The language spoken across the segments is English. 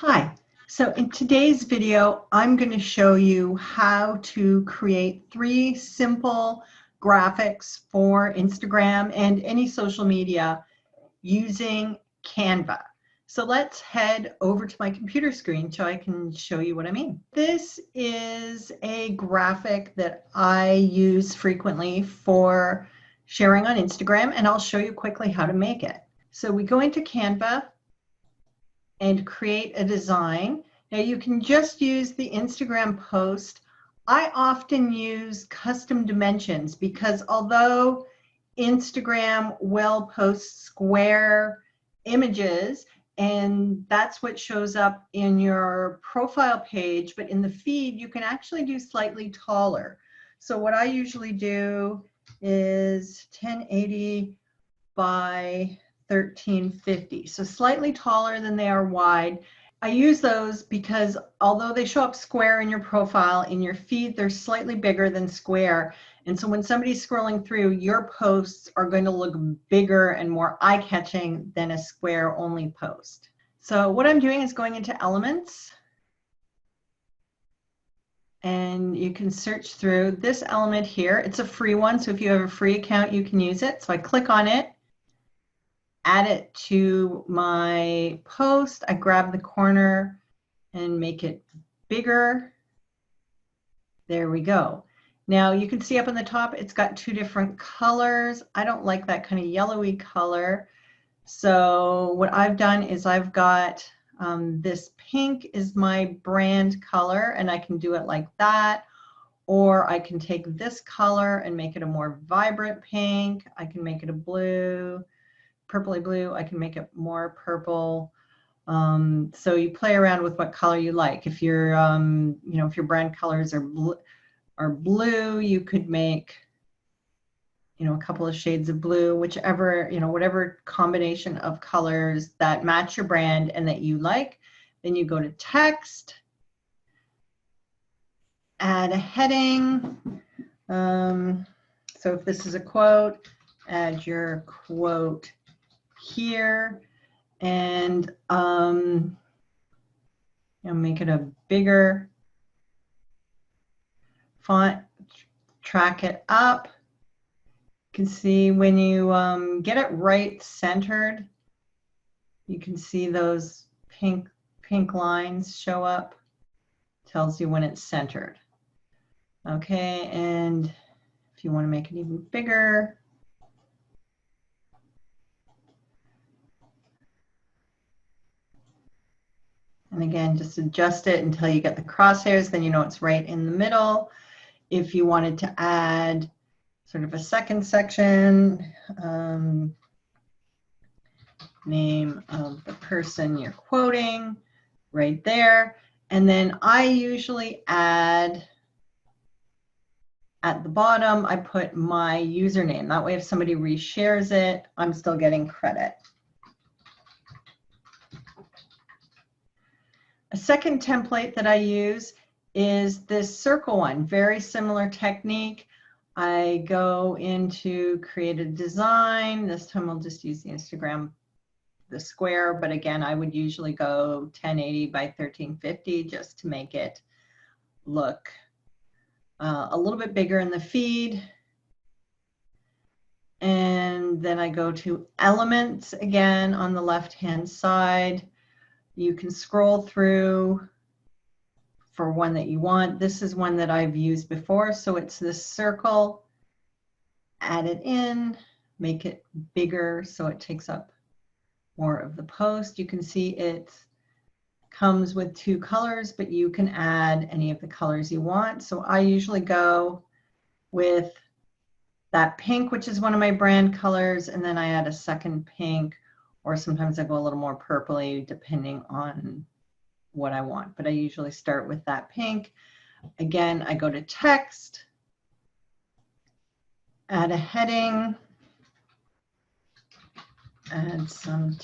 Hi, so in today's video, I'm going to show you how to create 3 simple graphics for Instagram and any social media using Canva. So let's head over to my computer screen so I can show you what I mean. This is a graphic that I use frequently for sharing on Instagram, and I'll show you quickly how to make it. So we go into Canva and create a design. Now you can just use the Instagram post. I often use custom dimensions because although Instagram will post square images and that's what shows up in your profile page, but in the feed you can actually do slightly taller. So what I usually do is 1080 by 1350, so slightly taller than they are wide. I use those because although they show up square in your profile, in your feed they're slightly bigger than square, and so when somebody's scrolling through, your posts are going to look bigger and more eye-catching than a square only post. So what I'm doing is going into Elements, and you can search through this element here. It's a free one, so if you have a free account you can use it. So I click on it, add it to my post. I grab the corner and make it bigger. There we go. Now you can see up on the top, it's got 2 different colors. I don't like that kind of yellowy color. So what I've done is I've got this pink is my brand color, and I can do it like that. Or I can take this color and make it a more vibrant pink. I can make it a blue, purpley blue. I can make it more purple. So you play around with what color you like. If your if your brand colors are blue, you could make a couple of shades of blue, whichever, whatever combination of colors that match your brand and that you like. Then you go to text, add a heading. So if this is a quote, add your quote here, and make it a bigger font, track it up. You can see when you get it right centered, you can see those pink lines show up. Tells you when it's centered. Okay, and if you want to make it even bigger, and again, just adjust it until you get the crosshairs, then you know it's right in the middle. If you wanted to add sort of a second section, name of the person you're quoting, right there. And then I usually add, at the bottom, I put my username. That way if somebody reshares it, I'm still getting credit. A second template that I use is this circle one, very similar technique. I go into create a design. This time I'll just use the Instagram, the square, but again, I would usually go 1080 by 1350 just to make it look a little bit bigger in the feed. And then I go to Elements again on the left-hand side. You can scroll through for one that you want. This is one that I've used before, so it's this circle. Add it in, make it bigger so it takes up more of the post. You can see it comes with 2 colors, but you can add any of the colors you want. So I usually go with that pink, which is one of my brand colors, and then I add a second pink, or sometimes I go a little more purpley depending on what I want. But I usually start with that pink. Again, I go to text, add a heading, add some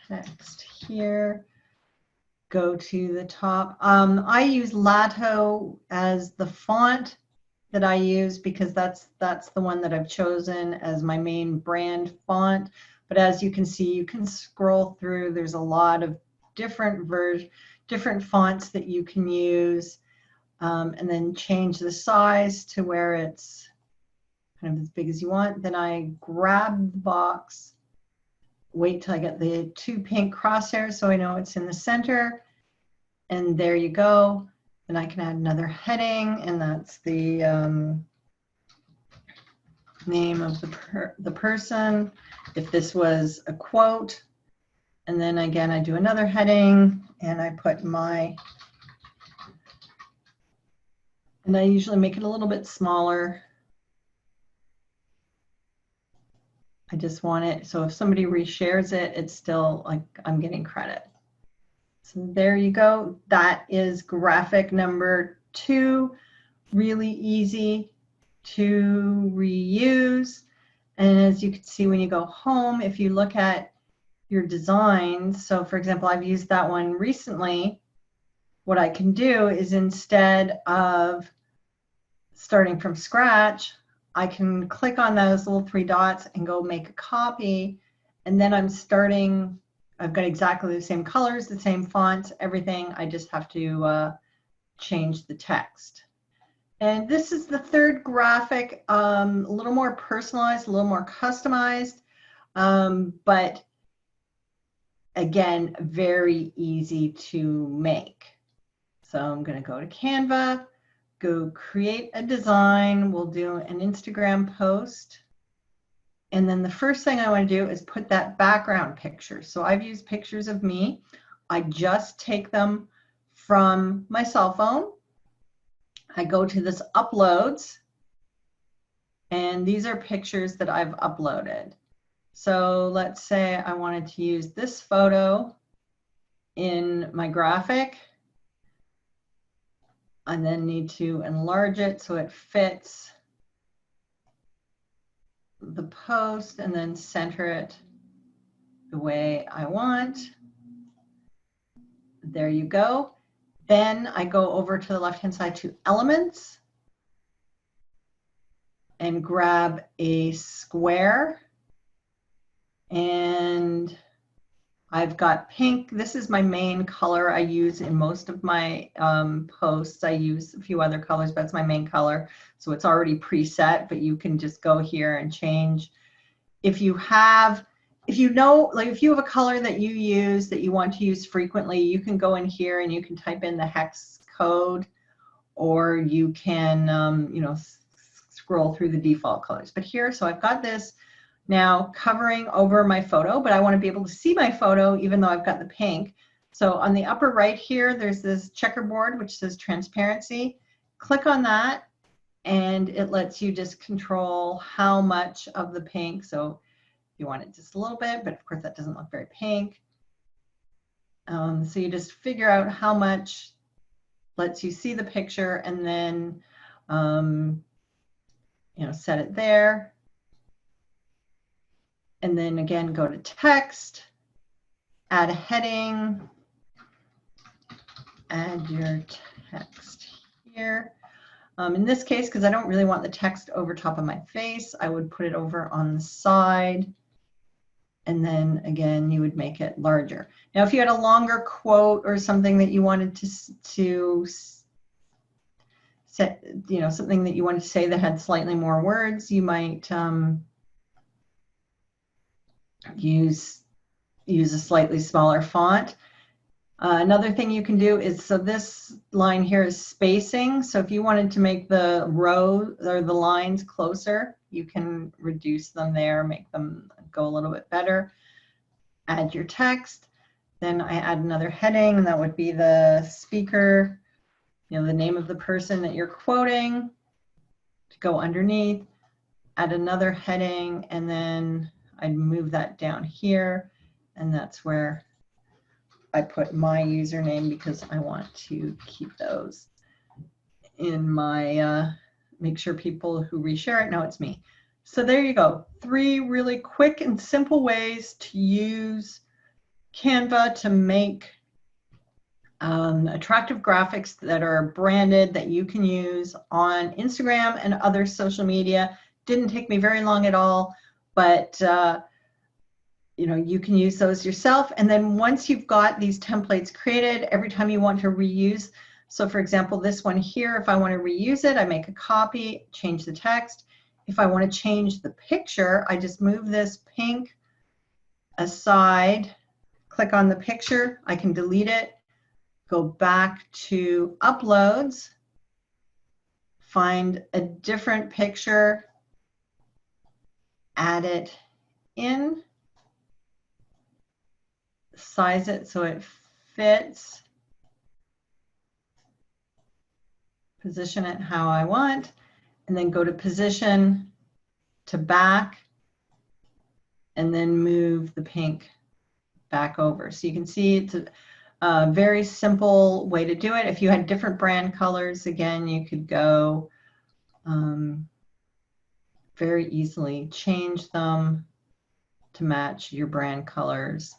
text here, go to the top. I use Lato as the font that I use because that's the one that I've chosen as my main brand font. But as you can see, you can scroll through. There's a lot of different fonts that you can use, and then change the size to where it's kind of as big as you want. Then I grab the box, wait till I get the 2 pink crosshairs so I know it's in the center, and there you go. Then I can add another heading, and that's the name of the person, if this was a quote. And then again, I do another heading, and I put my, and I usually make it a little bit smaller. I just want it, so if somebody reshares it, it's still like I'm getting credit. So there you go. That is graphic number 2. Really easy to reuse. And as you can see, when you go home, if you look at your designs, so for example, I've used that one recently, what I can do is, instead of starting from scratch, I can click on those little 3 dots and go make a copy, and then I've got exactly the same colors, the same fonts, everything. I just have to change the text. And this is the 3rd graphic, a little more personalized, a little more customized, but again, very easy to make. So I'm going to go to Canva, go create a design. We'll do an Instagram post. And then the first thing I want to do is put that background picture. So I've used pictures of me. I just take them from my cell phone. I go to this uploads, and these are pictures that I've uploaded. So let's say I wanted to use this photo in my graphic. I then need to enlarge it so it fits the post, and then center it the way I want. There you go. Then I go over to the left-hand side to Elements and grab a square, and I've got pink. This is my main color I use in most of my posts. I use a few other colors, but it's my main color. So it's already preset, but you can just go here and change. If you have a color that you use that you want to use frequently, you can go in here and you can type in the hex code, or you can, scroll through the default colors. But here, so I've got this now covering over my photo, but I want to be able to see my photo even though I've got the pink. So on the upper right here, there's this checkerboard which says transparency. Click on that, and it lets you just control how much of the pink. So you want it just a little bit, but of course that doesn't look very pink. So you just figure out how much lets you see the picture, and then set it there. And then again, go to text, add a heading, add your text here. In this case, because I don't really want the text over top of my face, I would put it over on the side. And then again, you would make it larger. Now, if you had a longer quote or something that you wanted to set, something that you wanted to say that had slightly more words, you might use a slightly smaller font. Another thing you can do is, so this line here is spacing. So if you wanted to make the row or the lines closer, you can reduce them there, make them go a little bit better. Add your text. Then I add another heading, and that would be the speaker, the name of the person that you're quoting, to go underneath. Add another heading, and then I'd move that down here, and that's where I put my username, because I want to keep those in my, make sure people who reshare it know it's me. So there you go. 3 really quick and simple ways to use Canva to make attractive graphics that are branded, that you can use on Instagram and other social media. Didn't take me very long at all, but you can use those yourself. And then once you've got these templates created, every time you want to reuse, so for example, this one here, if I want to reuse it, I make a copy, change the text. If I want to change the picture, I just move this pink aside, click on the picture, I can delete it, go back to uploads, find a different picture, add it in, size it so it fits, position it how I want, and then go to position to back, and then move the pink back over. So you can see it's a very simple way to do it. If you had different brand colors, again, you could go very easily change them to match your brand colors,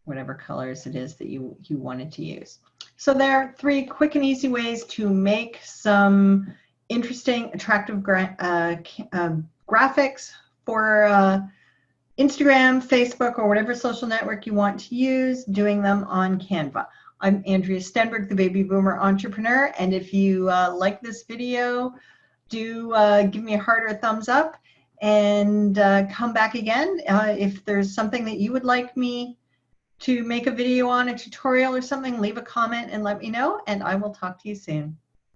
whatever colors it is that you wanted to use. So there are 3 quick and easy ways to make some interesting, attractive graphics for Instagram, Facebook, or whatever social network you want to use, doing them on Canva. I'm Andrea Stenberg, the Baby Boomer Entrepreneur, and if you like this video, do give me a heart or a thumbs up, and come back again. If there's something that you would like me to make a video on, a tutorial or something, leave a comment and let me know, and I will talk to you soon.